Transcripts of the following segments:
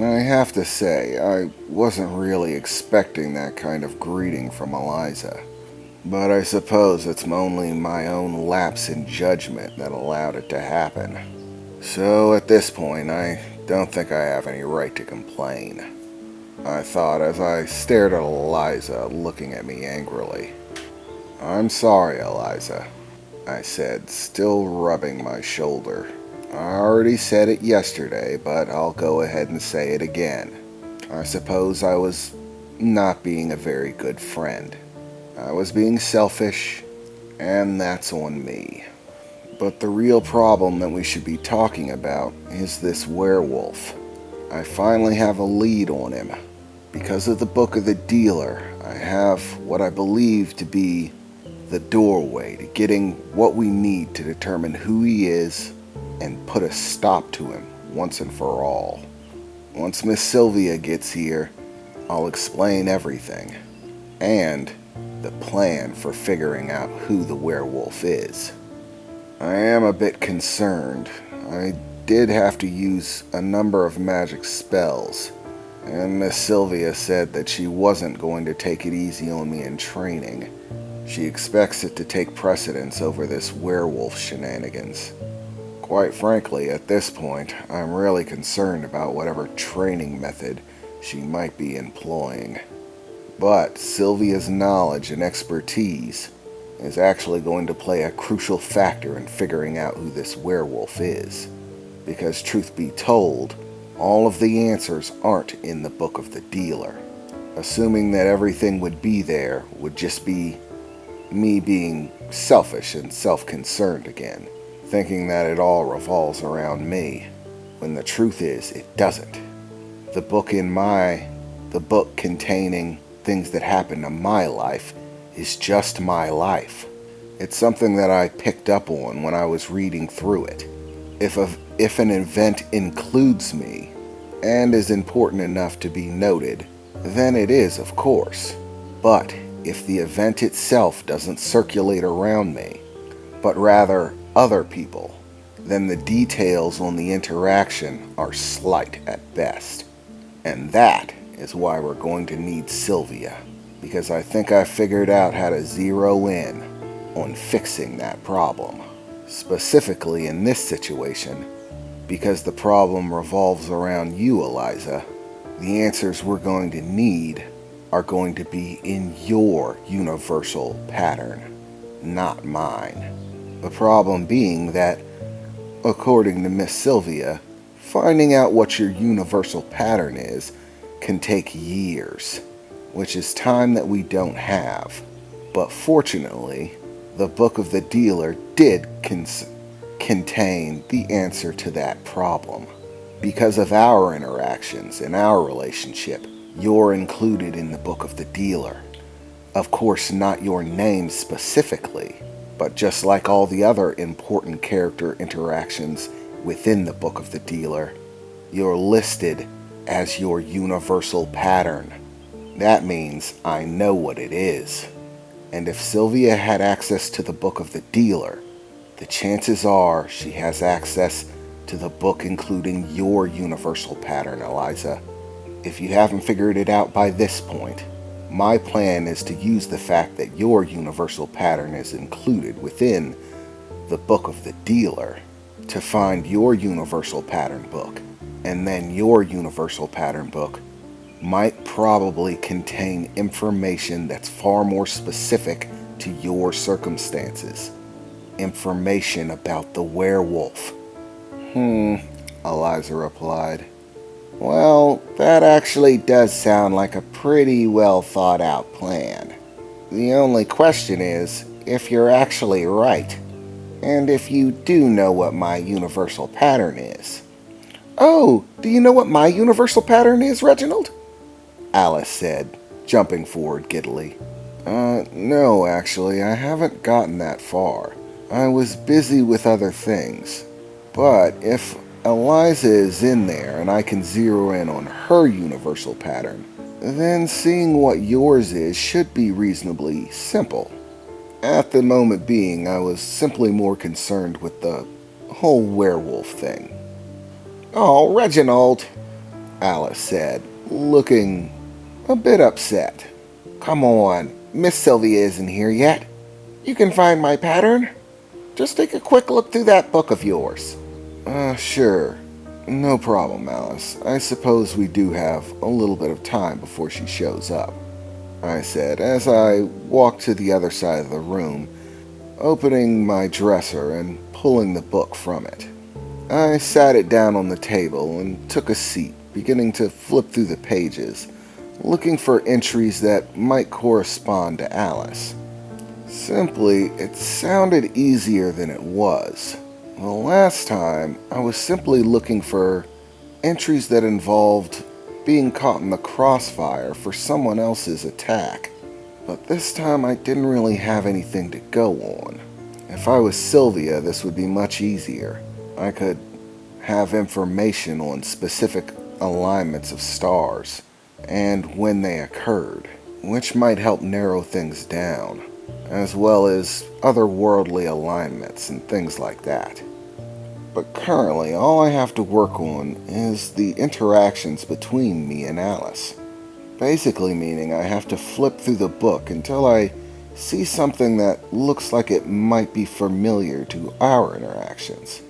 I have to say, I wasn't really expecting that kind of greeting from Eliza. But I suppose it's only my own lapse in judgment that allowed it to happen. So at this point, I don't think I have any right to complain, I thought as I stared at Eliza looking at me angrily. I'm sorry, Eliza, I said, still rubbing my shoulder. I already said it yesterday, but I'll go ahead and say it again. I suppose I was not being a very good friend. I was being selfish, and that's on me. But the real problem that we should be talking about is this werewolf. I finally have a lead on him. Because of the Book of the Dealer, I have what I believe to be the doorway to getting what we need to determine who he is and put a stop to him once and for all. Once Miss Sylvia gets here, I'll explain everything, and the plan for figuring out who the werewolf is. I am a bit concerned. I did have to use a number of magic spells, and Miss Sylvia said that she wasn't going to take it easy on me in training. She expects it to take precedence over this werewolf shenanigans. Quite frankly, at this point, I'm really concerned about whatever training method she might be employing. But Sylvia's knowledge and expertise is actually going to play a crucial factor in figuring out who this werewolf is. Because truth be told, all of the answers aren't in the Book of the Dealer. Assuming that everything would be there would just be me being selfish and self-concerned again, thinking that it all revolves around me, when the truth is it doesn't. The book containing things that happen to my life is just my life. It's something that I picked up on when I was reading through it. If an event includes me and is important enough to be noted, then it is, of course. But if the event itself doesn't circulate around me, but rather other people, then the details on the interaction are slight at best. And that is why we're going to need Sylvia, because I think I figured out how to zero in on fixing that problem. Specifically in this situation, because the problem revolves around you, Eliza, the answers we're going to need are going to be in your universal pattern, not mine. The problem being that, according to Miss Sylvia, finding out what your universal pattern is can take years, which is time that we don't have. But fortunately, the Book of the Dealer did contain the answer to that problem. Because of our interactions and our relationship, you're included in the Book of the Dealer. Of course, not your name specifically, but just like all the other important character interactions within the Book of the Dealer, you're listed as your universal pattern. That means I know what it is. And if Sylvia had access to the Book of the Dealer, the chances are she has access to the book including your universal pattern, Eliza. If you haven't figured it out by this point, my plan is to use the fact that your universal pattern is included within the Book of the Dealer to find your universal pattern book, and then your universal pattern book might probably contain information that's far more specific to your circumstances. Information about the werewolf. Eliza replied. Well, that actually does sound like a pretty well thought out plan. The only question is if you're actually right, and if you do know what my universal pattern is. Oh, do you know what my universal pattern is, Reginald? Alice said, jumping forward giddily. No, actually, I haven't gotten that far. I was busy with other things. But if Eliza is in there and I can zero in on her universal pattern, then seeing what yours is should be reasonably simple. At the moment being, I was simply more concerned with the whole werewolf thing. Oh, Reginald, Alice said, looking a bit upset. Come on, Miss Sylvia isn't here yet. You can find my pattern. Just take a quick look through that book of yours. Sure. No problem, Alice. I suppose we do have a little bit of time before she shows up, I said as I walked to the other side of the room, opening my dresser and pulling the book from it. I sat it down on the table and took a seat, beginning to flip through the pages, looking for entries that might correspond to Alice. Simply, it sounded easier than it was. The last time, I was simply looking for entries that involved being caught in the crossfire for someone else's attack. But this time I didn't really have anything to go on. If I was Sylvia, this would be much easier. I could have information on specific alignments of stars and when they occurred, which might help narrow things down, as well as otherworldly alignments and things like that. But currently, all I have to work on is the interactions between me and Alice. Basically meaning I have to flip through the book until I see something that looks like it might be familiar to our interactions.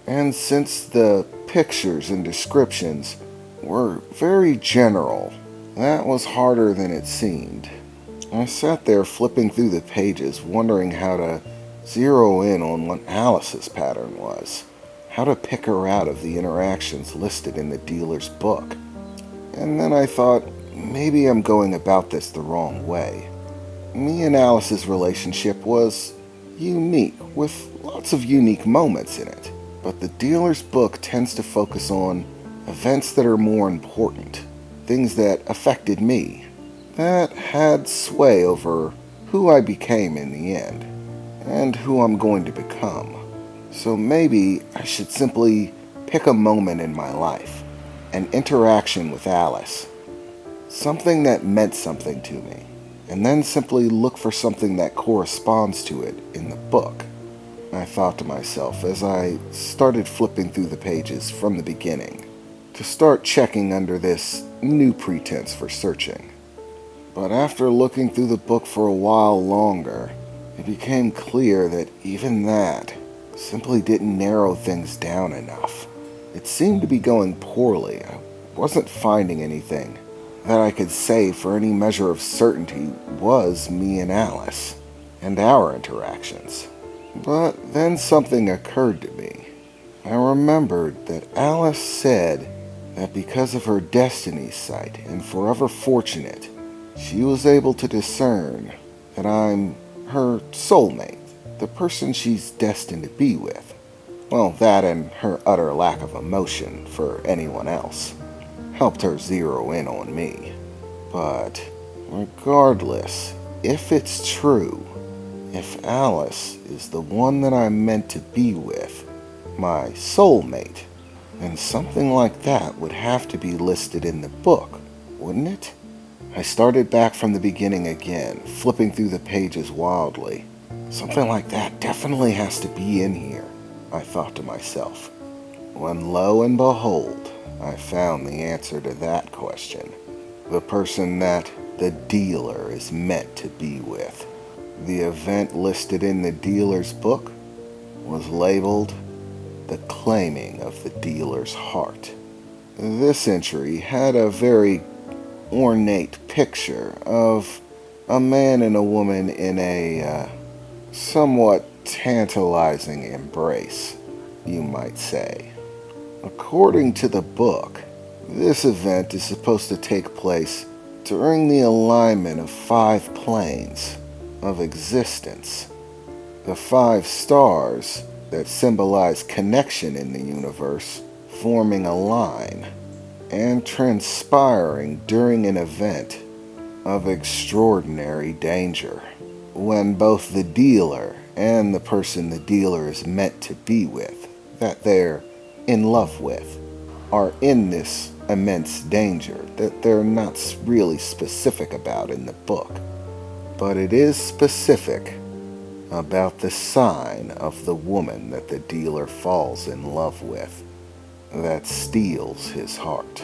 And since the pictures and descriptions were very general, that was harder than it seemed. I sat there flipping through the pages, wondering how to zero in on what Alice's pattern was, how to pick her out of the interactions listed in the dealer's book. And then I thought, maybe I'm going about this the wrong way. Me and Alice's relationship was unique, with lots of unique moments in it, but the dealer's book tends to focus on events that are more important, things that affected me, that had sway over who I became in the end, and who I'm going to become. So maybe I should simply pick a moment in my life, an interaction with Alice, something that meant something to me, and then simply look for something that corresponds to it in the book, I thought to myself as I started flipping through the pages from the beginning, to start checking under this new pretense for searching. But after looking through the book for a while longer, it became clear that even that simply didn't narrow things down enough. It seemed to be going poorly. I wasn't finding anything that I could say for any measure of certainty was me and Alice, and our interactions. But then something occurred to me. I remembered that Alice said that because of her destiny sight and forever fortunate, she was able to discern that I'm her soulmate, the person she's destined to be with. Well, that and her utter lack of emotion for anyone else helped her zero in on me. But regardless, if it's true, if Alice is the one that I'm meant to be with, my soulmate, then something like that would have to be listed in the book, wouldn't it? I started back from the beginning again, flipping through the pages wildly. Something like that definitely has to be in here, I thought to myself. When lo and behold, I found the answer to that question. The person that the dealer is meant to be with. The event listed in the dealer's book was labeled The Claiming of the Dealer's Heart. This entry had a very ornate picture of a man and a woman in a somewhat tantalizing embrace, you might say. According to the book, this event is supposed to take place during the alignment of 5 planes of existence, the 5 stars that symbolize connection in the universe forming a line and transpiring during an event of extraordinary danger, when both the dealer and the person the dealer is meant to be with, that they're in love with, are in this immense danger that they're not really specific about in the book. But it is specific about the sign of the woman that the dealer falls in love with, that steals his heart.